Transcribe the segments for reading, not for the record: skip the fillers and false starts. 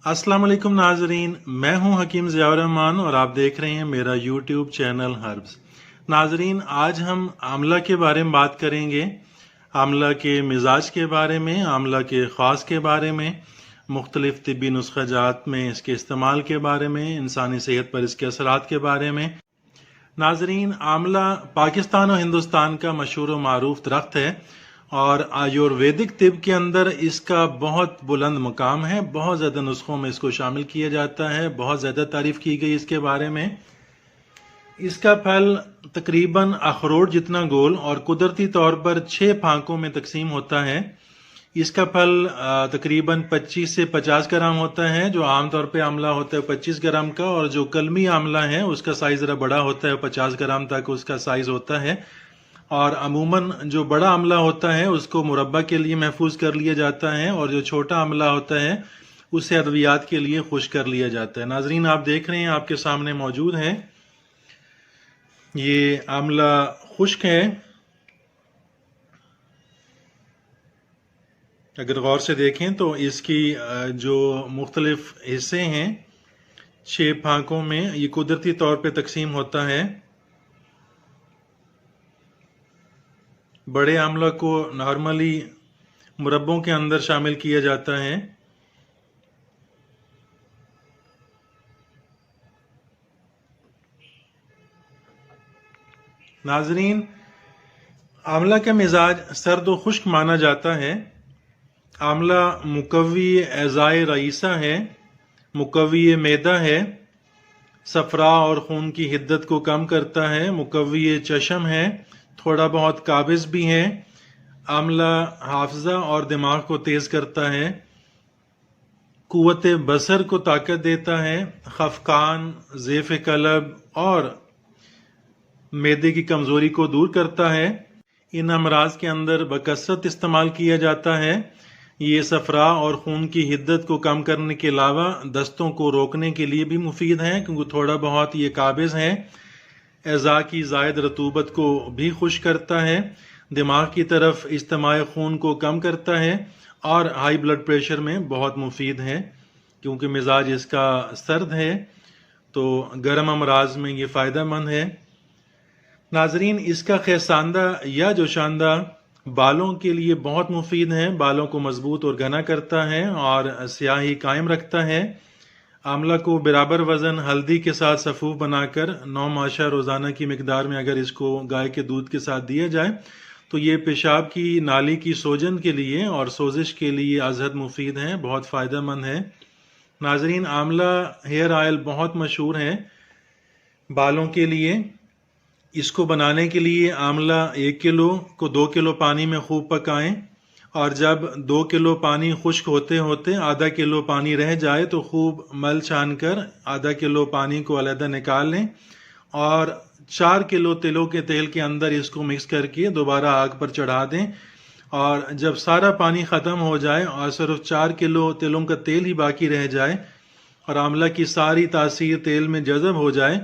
السلام علیکم ناظرین، میں ہوں حکیم ضیاء الرحمان اور آپ دیکھ رہے ہیں میرا یوٹیوب چینل ہربز۔ ناظرین، آج ہم آملہ کے بارے میں بات کریں گے، آملہ کے مزاج کے بارے میں، آملہ کے خاص کے بارے میں، مختلف طبی نسخہ جات میں اس کے استعمال کے بارے میں، انسانی صحت پر اس کے اثرات کے بارے میں۔ ناظرین، آملہ پاکستان اور ہندوستان کا مشہور و معروف درخت ہے اور آیورویدک طب کے اندر اس کا بہت بلند مقام ہے۔ بہت زیادہ نسخوں میں اس کو شامل کیا جاتا ہے، بہت زیادہ تعریف کی گئی اس کے بارے میں۔ اس کا پھل تقریباً اخروٹ جتنا گول اور قدرتی طور پر 6 پھانکوں میں تقسیم ہوتا ہے۔ اس کا پھل تقریباً 25 سے 50 گرام ہوتا ہے، جو عام طور پہ آملہ ہوتا ہے 25 گرام کا، اور جو کلمی آملہ ہے اس کا سائز ذرا بڑا ہوتا ہے، 50 گرام تک اس کا سائز ہوتا ہے۔ اور عموماً جو بڑا آملہ ہوتا ہے اس کو مربع کے لیے محفوظ کر لیا جاتا ہے، اور جو چھوٹا آملہ ہوتا ہے اسے ادویات کے لیے خشک کر لیا جاتا ہے۔ ناظرین، آپ دیکھ رہے ہیں، آپ کے سامنے موجود ہے، یہ آملہ خشک ہے۔ اگر غور سے دیکھیں تو اس کی جو مختلف حصے ہیں 6 پھانکوں میں، یہ قدرتی طور پہ تقسیم ہوتا ہے۔ بڑے آملہ کو نارملی مربوں کے اندر شامل کیا جاتا ہے۔ ناظرین، آملہ کا مزاج سرد و خشک مانا جاتا ہے۔ آملہ مقوی اعضائے رئیسہ ہے، مقوی معدہ ہے، صفرا اور خون کی حدت کو کم کرتا ہے، مقوی چشم ہے، تھوڑا بہت قابض بھی ہے۔ آملہ حافظہ اور دماغ کو تیز کرتا ہے، قوت بصر کو طاقت دیتا ہے، خفقان، ضعف قلب اور معدے کی کمزوری کو دور کرتا ہے۔ ان امراض کے اندر بکثرت استعمال کیا جاتا ہے۔ یہ صفرا اور خون کی حدت کو کم کرنے کے علاوہ دستوں کو روکنے کے لیے بھی مفید ہے، کیونکہ تھوڑا بہت یہ قابض ہے۔ اعضاء کی زائد رطوبت کو بھی خشک کرتا ہے، دماغ کی طرف اجتماع خون کو کم کرتا ہے، اور ہائی بلڈ پریشر میں بہت مفید ہے، کیونکہ مزاج اس کا سرد ہے تو گرم امراض میں یہ فائدہ مند ہے۔ ناظرین، اس کا خیساندہ یا جوشاندہ بالوں کے لیے بہت مفید ہے، بالوں کو مضبوط اور گھنا کرتا ہے اور سیاہی قائم رکھتا ہے۔ آملہ کو برابر وزن ہلدی کے ساتھ سفوف بنا کر 9 ماشا روزانہ کی مقدار میں اگر اس کو گائے کے دودھ کے ساتھ دیا جائے تو یہ پیشاب کی نالی کی سوجن کے لیے اور سوزش کے لیے ازحد مفید ہے، بہت فائدہ مند ہے۔ ناظرین، آملہ ہیئر آئل بہت مشہور ہے بالوں کے لیے۔ اس کو بنانے کے لیے آملہ 1 کلو کو 2 کلو پانی میں خوب پکائیں، اور جب 2 کلو پانی خشک ہوتے ہوتے آدھا کلو پانی رہ جائے تو خوب مل چھان کر آدھا کلو پانی کو علیحدہ نکال لیں، اور 4 کلو تلوں کے تیل کے اندر اس کو مکس کر کے دوبارہ آگ پر چڑھا دیں، اور جب سارا پانی ختم ہو جائے اور صرف 4 کلو تلوں کا تیل ہی باقی رہ جائے اور آملہ کی ساری تاثیر تیل میں جذب ہو جائے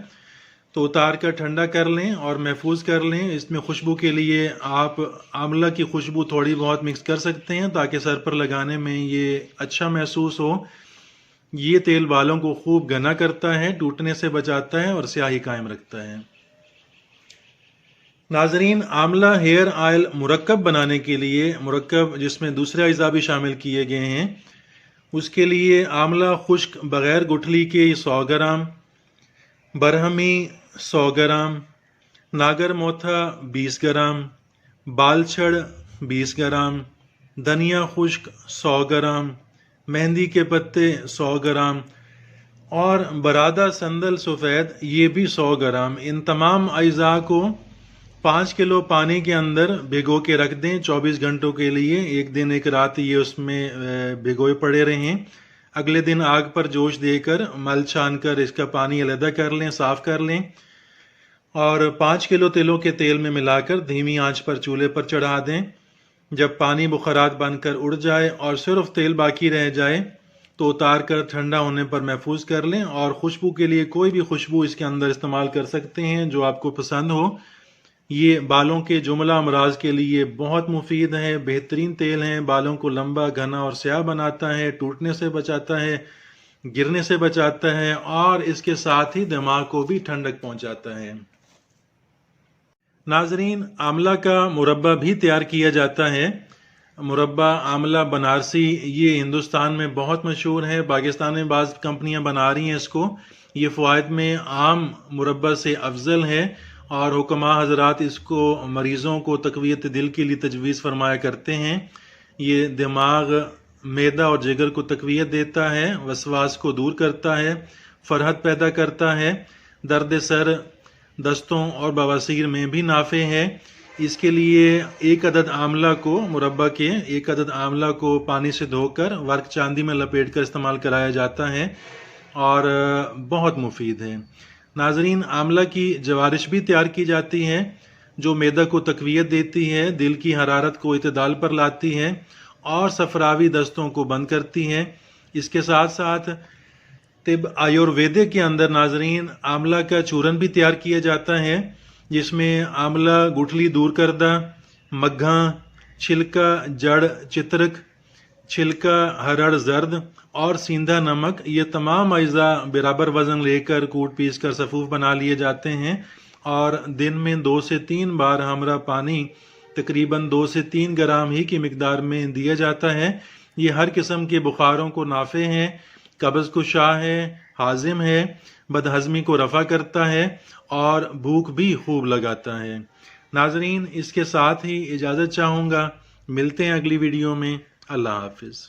تو اتار کر ٹھنڈا کر لیں اور محفوظ کر لیں۔ اس میں خوشبو کے لیے آپ آملہ کی خوشبو تھوڑی بہت مکس کر سکتے ہیں تاکہ سر پر لگانے میں یہ اچھا محسوس ہو۔ یہ تیل بالوں کو خوب گھنا کرتا ہے، ٹوٹنے سے بچاتا ہے اور سیاہی قائم رکھتا ہے۔ ناظرین، آملہ ہیئر آئل مرکب بنانے کے لیے، مرکب جس میں دوسرے اجزاء بھی شامل کیے گئے ہیں، اس کے لیے آملہ خشک بغیر گٹھلی کے 100 گرام، برہمی 100 گرام، ناگر موتھا 20 گرام، بال چھڑ 20 گرام، دھنیا خشک 100 گرام، مہندی کے پتے 100 گرام اور برادہ سندل سفید یہ بھی 100 گرام۔ ان تمام اجزاء کو 5 کلو پانی کے اندر بھگو کے رکھ دیں 24 گھنٹوں کے لیے۔ ایک دن ایک رات یہ اس میں بھگوئے پڑے رہیں۔ اگلے دن آگ پر جوش دے کر مل چھان کر اس کا پانی علیحدہ کر لیں، صاف کر لیں، اور 5 کلو تلوں کے تیل میں ملا کر دھیمی آنچ پر چولہے پر چڑھا دیں۔ جب پانی بخارات بن کر اڑ جائے اور صرف تیل باقی رہ جائے تو اتار کر ٹھنڈا ہونے پر محفوظ کر لیں، اور خوشبو کے لیے کوئی بھی خوشبو اس کے اندر استعمال کر سکتے ہیں جو آپ کو پسند ہو۔ یہ بالوں کے جملہ امراض کے لیے بہت مفید ہے، بہترین تیل ہے، بالوں کو لمبا، گھنا اور سیاہ بناتا ہے، ٹوٹنے سے بچاتا ہے، گرنے سے بچاتا ہے اور اس کے ساتھ ہی دماغ کو بھی ٹھنڈک پہنچاتا ہے۔ ناظرین، آملہ کا مربع بھی تیار کیا جاتا ہے۔ مربع آملہ بنارسی یہ ہندوستان میں بہت مشہور ہے، پاکستان میں بعض کمپنیاں بنا رہی ہیں اس کو۔ یہ فوائد میں عام مربع سے افضل ہے اور حکماء حضرات اس کو مریضوں کو تقویت دل کے لیے تجویز فرمایا کرتے ہیں۔ یہ دماغ، معدہ اور جگر کو تقویت دیتا ہے، وسواس کو دور کرتا ہے، فرحت پیدا کرتا ہے، درد سر، دستوں اور بواسیر میں بھی نافع ہے۔ اس کے لیے ایک عدد آملہ کو، مربع کے ایک عدد آملہ کو پانی سے دھو کر ورق چاندی میں لپیٹ کر استعمال کرایا جاتا ہے اور بہت مفید ہے۔ ناظرین، آملہ کی جوارش بھی تیار کی جاتی ہے جو معدہ کو تقویت دیتی ہے، دل کی حرارت کو اعتدال پر لاتی ہے اور صفراوی دستوں کو بند کرتی ہے۔ اس کے ساتھ ساتھ طب آیورویدے کے اندر ناظرین آملہ کا چورن بھی تیار کیا جاتا ہے، جس میں آملہ گٹھلی دور کردہ، مگھاں، چھلکا جڑ چترک، چھلکا ہرڑ زرد اور سیندا نمک، یہ تمام اجزاء برابر وزن لے کر کوٹ پیس کر سفوف بنا لیے جاتے ہیں اور دن میں 2 سے 3 بار ہمرا پانی تقریباً 2 سے 3 گرام ہی کی مقدار میں دیا جاتا ہے۔ یہ ہر قسم کے بخاروں کو نافع ہے، قبض کشا ہے، ہاضم ہے، بدہضمی کو رفع کرتا ہے اور بھوک بھی خوب لگاتا ہے۔ ناظرین، اس کے ساتھ ہی اجازت چاہوں گا، ملتے ہیں اگلی ویڈیو میں۔ اللہ حافظ۔